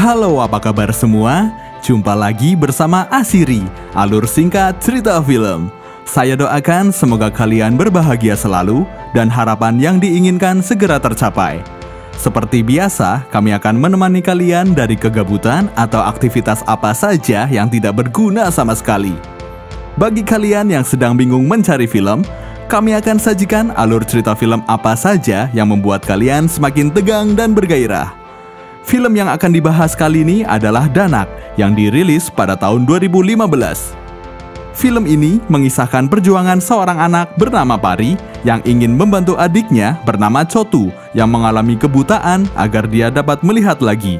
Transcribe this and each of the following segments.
Halo, apa kabar semua? Jumpa lagi bersama Asiri, alur singkat cerita film. Saya doakan semoga kalian berbahagia selalu dan harapan yang diinginkan segera tercapai. Seperti biasa, kami akan menemani kalian dari kegabutan atau aktivitas apa saja yang tidak berguna sama sekali. Bagi kalian yang sedang bingung mencari film, kami akan sajikan alur cerita film apa saja yang membuat kalian semakin tegang dan bergairah. Film yang akan dibahas kali ini adalah Danak yang dirilis pada tahun 2015. Film ini mengisahkan perjuangan seorang anak bernama Pari yang ingin membantu adiknya bernama Chotu yang mengalami kebutaan agar dia dapat melihat lagi.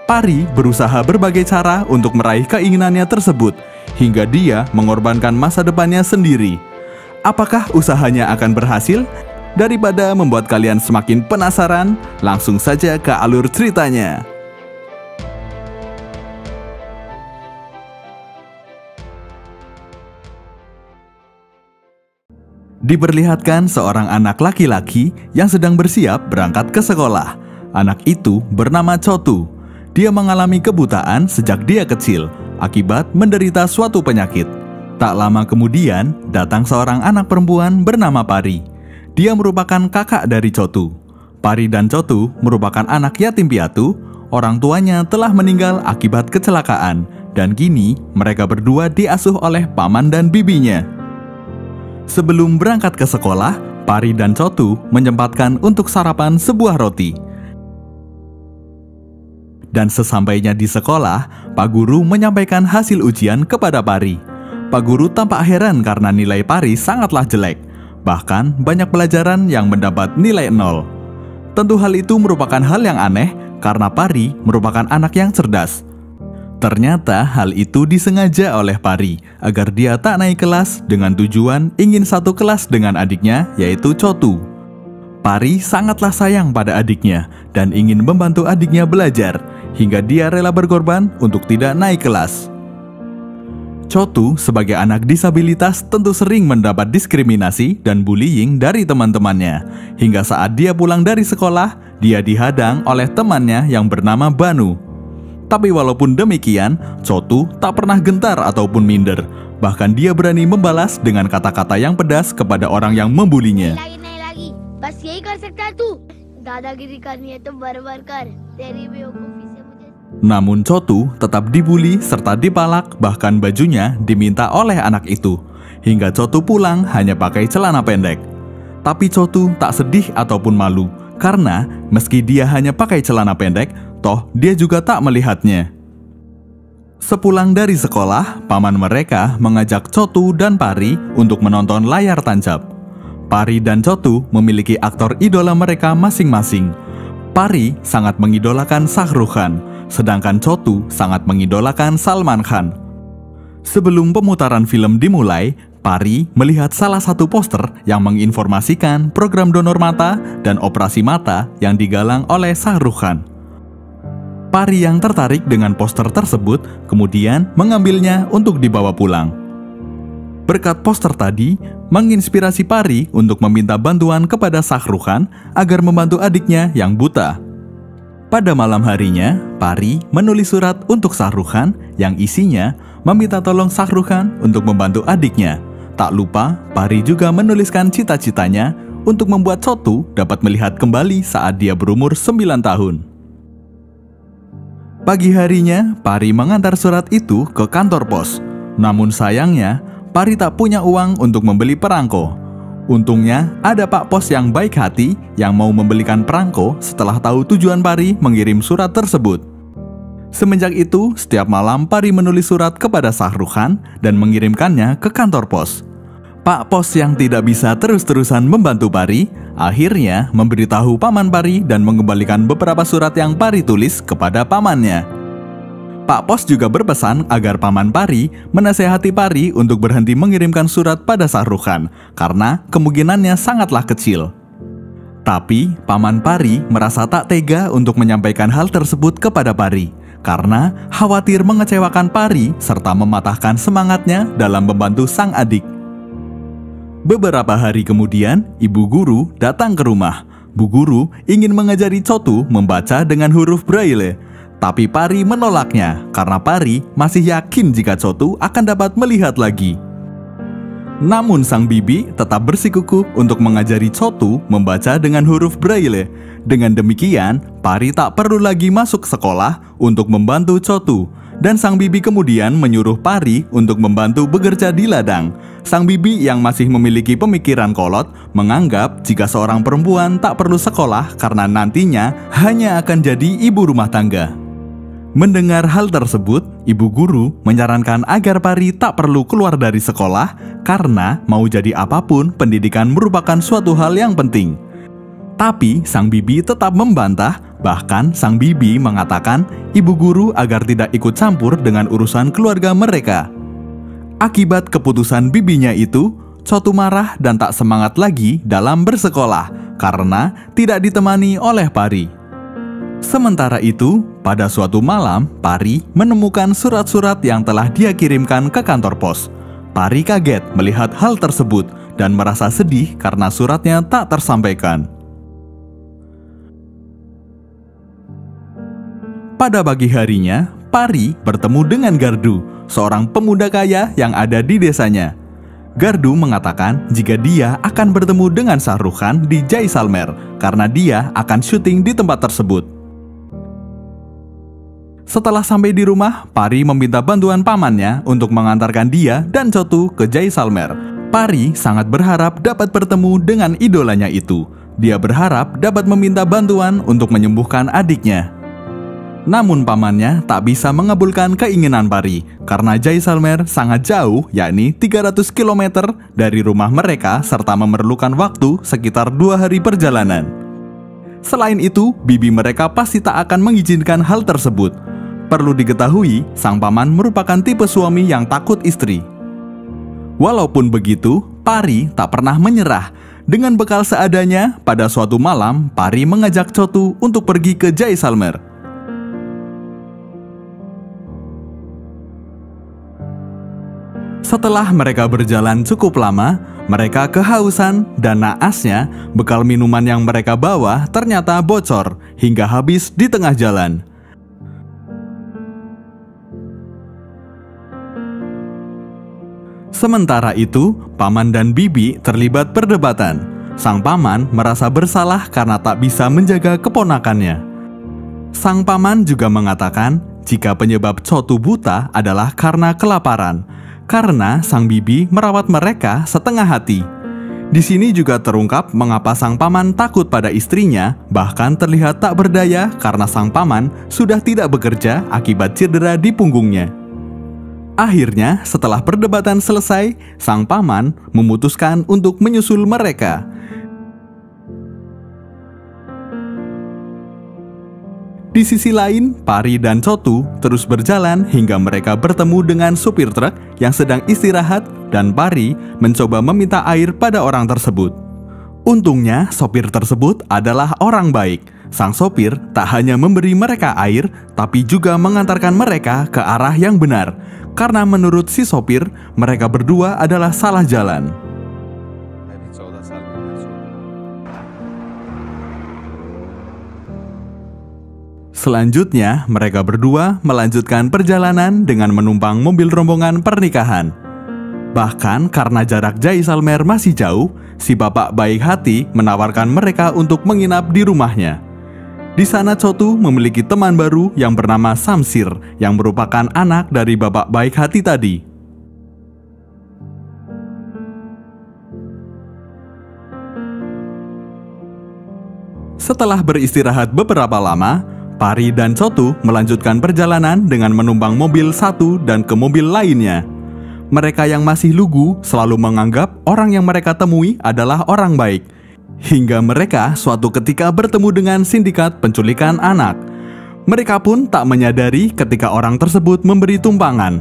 Pari berusaha berbagai cara untuk meraih keinginannya tersebut hingga dia mengorbankan masa depannya sendiri. Apakah usahanya akan berhasil? Daripada membuat kalian semakin penasaran, langsung saja ke alur ceritanya. Diperlihatkan seorang anak laki-laki yang sedang bersiap berangkat ke sekolah. Anak itu bernama Chotu. Dia mengalami kebutaan sejak dia kecil akibat menderita suatu penyakit. Tak lama kemudian, datang seorang anak perempuan bernama Pari. Dia merupakan kakak dari Chotu. Pari dan Chotu merupakan anak yatim piatu. Orang tuanya telah meninggal akibat kecelakaan, dan kini mereka berdua diasuh oleh paman dan bibinya. Sebelum berangkat ke sekolah, Pari dan Chotu menyempatkan untuk sarapan sebuah roti. Dan sesampainya di sekolah, Pak Guru menyampaikan hasil ujian kepada Pari. Pak Guru tampak heran karena nilai Pari sangatlah jelek. Bahkan banyak pelajaran yang mendapat nilai 0. Tentu hal itu merupakan hal yang aneh karena Pari merupakan anak yang cerdas. Ternyata hal itu disengaja oleh Pari agar dia tak naik kelas dengan tujuan ingin satu kelas dengan adiknya yaitu Chotu. Pari sangatlah sayang pada adiknya dan ingin membantu adiknya belajar hingga dia rela berkorban untuk tidak naik kelas. Chotu sebagai anak disabilitas tentu sering mendapat diskriminasi dan bullying dari teman-temannya. Hingga saat dia pulang dari sekolah, dia dihadang oleh temannya yang bernama Banu. Tapi walaupun demikian, Chotu tak pernah gentar ataupun minder. Bahkan dia berani membalas dengan kata-kata yang pedas kepada orang yang membulinya. Lagi. Bas yही कर सकता है तू. दादागिरी करनी है तो बार-बार कर. तेरी बेवकूफी से मुझे. Namun Chotu tetap dibuli serta dipalak, bahkan bajunya diminta oleh anak itu. Hingga Chotu pulang hanya pakai celana pendek. Tapi Chotu tak sedih ataupun malu, karena meski dia hanya pakai celana pendek, toh dia juga tak melihatnya. Sepulang dari sekolah, paman mereka mengajak Chotu dan Pari untuk menonton layar tancap. Pari dan Chotu memiliki aktor idola mereka masing-masing. Pari sangat mengidolakan Shah Rukh Khan, sedangkan Chotu sangat mengidolakan Salman Khan. Sebelum pemutaran film dimulai, Pari melihat salah satu poster yang menginformasikan program donor mata dan operasi mata yang digalang oleh Shah Rukh Khan. Pari yang tertarik dengan poster tersebut kemudian mengambilnya untuk dibawa pulang. Berkat poster tadi, menginspirasi Pari untuk meminta bantuan kepada Shah Rukh Khan agar membantu adiknya yang buta. Pada malam harinya, Pari menulis surat untuk Shah Rukh Khan yang isinya meminta tolong Shah Rukh Khan untuk membantu adiknya. Tak lupa, Pari juga menuliskan cita-citanya untuk membuat Chotu dapat melihat kembali saat dia berumur 9 tahun. Pagi harinya, Pari mengantar surat itu ke kantor pos. Namun sayangnya, Pari tak punya uang untuk membeli perangko. Untungnya, ada Pak Pos yang baik hati yang mau membelikan perangko setelah tahu tujuan Pari mengirim surat tersebut. Semenjak itu, setiap malam Pari menulis surat kepada Shah Rukh Khan dan mengirimkannya ke kantor pos. Pak Pos yang tidak bisa terus-terusan membantu Pari, akhirnya memberitahu paman Pari dan mengembalikan beberapa surat yang Pari tulis kepada pamannya. Pak Pos juga berpesan agar paman Pari menasehati Pari untuk berhenti mengirimkan surat pada Shah Rukh Khan karena kemungkinannya sangatlah kecil. Tapi paman Pari merasa tak tega untuk menyampaikan hal tersebut kepada Pari karena khawatir mengecewakan Pari serta mematahkan semangatnya dalam membantu sang adik. Beberapa hari kemudian, ibu guru datang ke rumah. Bu guru ingin mengajari Chotu membaca dengan huruf Braille. Tapi Pari menolaknya karena Pari masih yakin jika Chotu akan dapat melihat lagi. Namun sang bibi tetap bersikukuh untuk mengajari Chotu membaca dengan huruf Braille. Dengan demikian, Pari tak perlu lagi masuk sekolah untuk membantu Chotu. Dan sang bibi kemudian menyuruh Pari untuk membantu bekerja di ladang. Sang bibi yang masih memiliki pemikiran kolot menganggap jika seorang perempuan tak perlu sekolah karena nantinya hanya akan jadi ibu rumah tangga. Mendengar hal tersebut, ibu guru menyarankan agar Pari tak perlu keluar dari sekolah karena mau jadi apapun, pendidikan merupakan suatu hal yang penting. Tapi sang bibi tetap membantah, bahkan sang bibi mengatakan ibu guru agar tidak ikut campur dengan urusan keluarga mereka. Akibat keputusan bibinya itu, Chotu marah dan tak semangat lagi dalam bersekolah karena tidak ditemani oleh Pari. Sementara itu, pada suatu malam, Pari menemukan surat-surat yang telah dia kirimkan ke kantor pos. Pari kaget melihat hal tersebut dan merasa sedih karena suratnya tak tersampaikan. Pada pagi harinya, Pari bertemu dengan Gardu, seorang pemuda kaya yang ada di desanya. Gardu mengatakan jika dia akan bertemu dengan Shah Rukh Khan di Jaisalmer karena dia akan syuting di tempat tersebut. Setelah sampai di rumah, Pari meminta bantuan pamannya untuk mengantarkan dia dan Chotu ke Jaisalmer. Pari sangat berharap dapat bertemu dengan idolanya itu. Dia berharap dapat meminta bantuan untuk menyembuhkan adiknya. Namun pamannya tak bisa mengabulkan keinginan Pari karena Jaisalmer sangat jauh, yakni 300 km dari rumah mereka serta memerlukan waktu sekitar 2 hari perjalanan. Selain itu, bibi mereka pasti tak akan mengizinkan hal tersebut. Perlu diketahui, sang paman merupakan tipe suami yang takut istri. Walaupun begitu, Pari tak pernah menyerah. Dengan bekal seadanya, pada suatu malam, Pari mengajak Chotu untuk pergi ke Jaisalmer. Setelah mereka berjalan cukup lama, mereka kehausan dan naasnya bekal minuman yang mereka bawa ternyata bocor hingga habis di tengah jalan. Sementara itu, paman dan bibi terlibat perdebatan. Sang paman merasa bersalah karena tak bisa menjaga keponakannya. Sang paman juga mengatakan jika penyebab Chotu buta adalah karena kelaparan, karena sang bibi merawat mereka setengah hati. Di sini juga terungkap mengapa sang paman takut pada istrinya, bahkan terlihat tak berdaya karena sang paman sudah tidak bekerja akibat cedera di punggungnya. Akhirnya, setelah perdebatan selesai, sang paman memutuskan untuk menyusul mereka. Di sisi lain, Pari dan Chotu terus berjalan hingga mereka bertemu dengan supir truk yang sedang istirahat dan Pari mencoba meminta air pada orang tersebut. Untungnya, sopir tersebut adalah orang baik. Sang sopir tak hanya memberi mereka air, tapi juga mengantarkan mereka ke arah yang benar. Karena menurut si sopir, mereka berdua adalah salah jalan. Selanjutnya, mereka berdua melanjutkan perjalanan dengan menumpang mobil rombongan pernikahan. Bahkan karena jarak Jaisalmer masih jauh, si bapak baik hati menawarkan mereka untuk menginap di rumahnya. Di sana Chotu memiliki teman baru yang bernama Samsir, yang merupakan anak dari bapak baik hati tadi. Setelah beristirahat beberapa lama, Pari dan Chotu melanjutkan perjalanan dengan menumpang mobil satu dan ke mobil lainnya. Mereka yang masih lugu selalu menganggap orang yang mereka temui adalah orang baik. Hingga mereka suatu ketika bertemu dengan sindikat penculikan anak. Mereka pun tak menyadari ketika orang tersebut memberi tumpangan.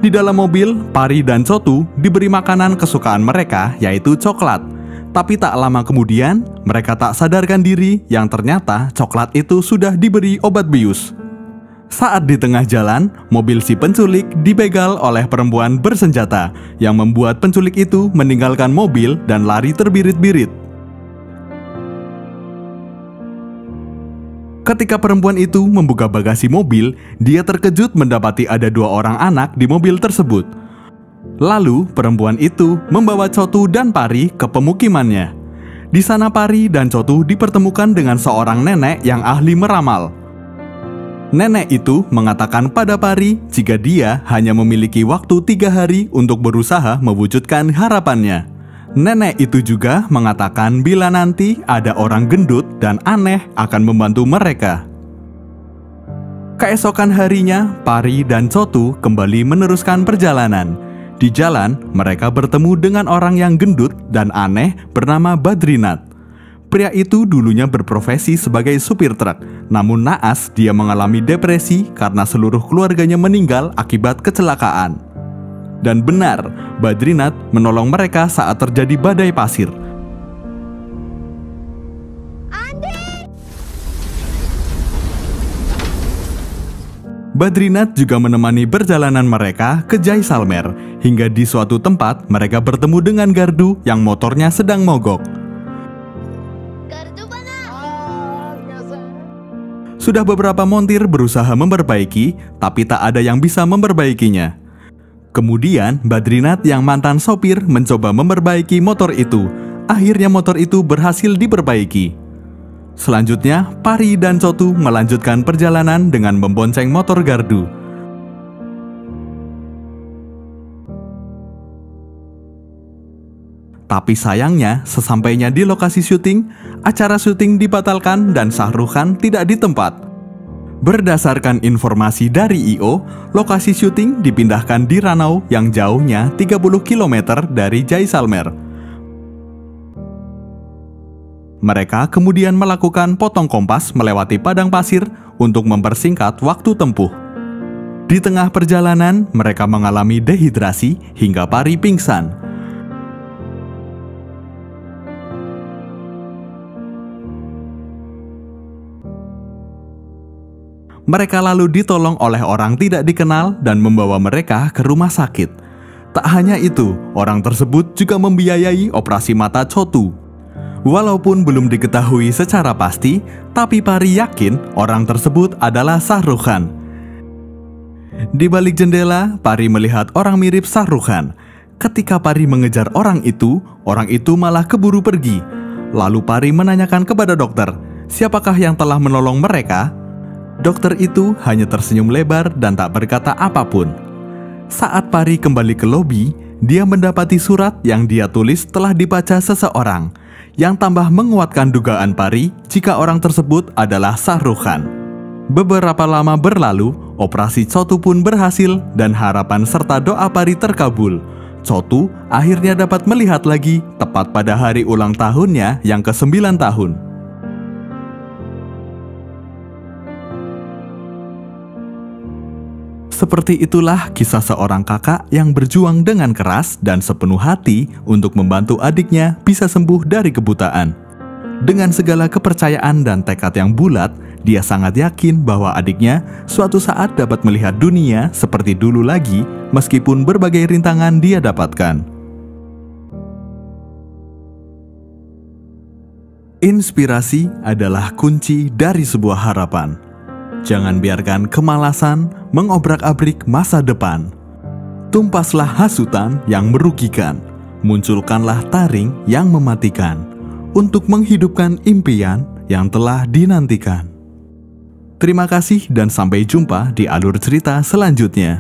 Di dalam mobil, Pari dan Chotu diberi makanan kesukaan mereka, yaitu coklat. Tapi tak lama kemudian, mereka tak sadarkan diri yang ternyata coklat itu sudah diberi obat bius. Saat di tengah jalan, mobil si penculik dibegal oleh perempuan bersenjata yang membuat penculik itu meninggalkan mobil dan lari terbirit-birit. Ketika perempuan itu membuka bagasi mobil, dia terkejut mendapati ada 2 orang anak di mobil tersebut. Lalu perempuan itu membawa Chotu dan Pari ke pemukimannya. Di sana Pari dan Chotu dipertemukan dengan seorang nenek yang ahli meramal. Nenek itu mengatakan pada Pari jika dia hanya memiliki waktu 3 hari untuk berusaha mewujudkan harapannya. Nenek itu juga mengatakan bila nanti ada orang gendut dan aneh akan membantu mereka. Keesokan harinya, Pari dan Chotu kembali meneruskan perjalanan. Di jalan, mereka bertemu dengan orang yang gendut dan aneh bernama Badrinath. Pria itu dulunya berprofesi sebagai supir truk, namun naas dia mengalami depresi karena seluruh keluarganya meninggal akibat kecelakaan. Dan benar, Badrinath menolong mereka saat terjadi badai pasir. Badrinath juga menemani perjalanan mereka ke Jaisalmer, hingga di suatu tempat mereka bertemu dengan gardu yang motornya sedang mogok. Sudah beberapa montir berusaha memperbaiki, tapi tak ada yang bisa memperbaikinya. Kemudian Badrinath yang mantan sopir mencoba memperbaiki motor itu. Akhirnya motor itu berhasil diperbaiki. Selanjutnya, Pari dan Chotu melanjutkan perjalanan dengan membonceng motor gardu. Tapi sayangnya, sesampainya di lokasi syuting, acara syuting dibatalkan dan Shah Rukh Khan tidak di tempat. Berdasarkan informasi dari I.O., lokasi syuting dipindahkan di Ranau yang jauhnya 30 km dari Jaisalmer. Mereka kemudian melakukan potong kompas melewati padang pasir untuk mempersingkat waktu tempuh. Di tengah perjalanan, mereka mengalami dehidrasi hingga Pari pingsan. Mereka lalu ditolong oleh orang tidak dikenal dan membawa mereka ke rumah sakit. Tak hanya itu, orang tersebut juga membiayai operasi mata Chotu. Walaupun belum diketahui secara pasti, tapi Pari yakin orang tersebut adalah Shah Rukh Khan. Di balik jendela, Pari melihat orang mirip Shah Rukh Khan. Ketika Pari mengejar orang itu malah keburu pergi. Lalu Pari menanyakan kepada dokter, siapakah yang telah menolong mereka? Dokter itu hanya tersenyum lebar dan tak berkata apapun. Saat Pari kembali ke lobi, dia mendapati surat yang dia tulis telah dibaca seseorang, yang tambah menguatkan dugaan Pari jika orang tersebut adalah Shah Rukh Khan. Beberapa lama berlalu, operasi Chotu pun berhasil dan harapan serta doa Pari terkabul. Chotu akhirnya dapat melihat lagi tepat pada hari ulang tahunnya yang ke-9 tahun. Seperti itulah kisah seorang kakak yang berjuang dengan keras dan sepenuh hati untuk membantu adiknya bisa sembuh dari kebutaan. Dengan segala kepercayaan dan tekad yang bulat, dia sangat yakin bahwa adiknya suatu saat dapat melihat dunia seperti dulu lagi meskipun berbagai rintangan dia dapatkan. Inspirasi adalah kunci dari sebuah harapan. Jangan biarkan kemalasan mengobrak-abrik masa depan. Tumpaslah hasutan yang merugikan. Munculkanlah taring yang mematikan untuk menghidupkan impian yang telah dinantikan. Terima kasih dan sampai jumpa di alur cerita selanjutnya.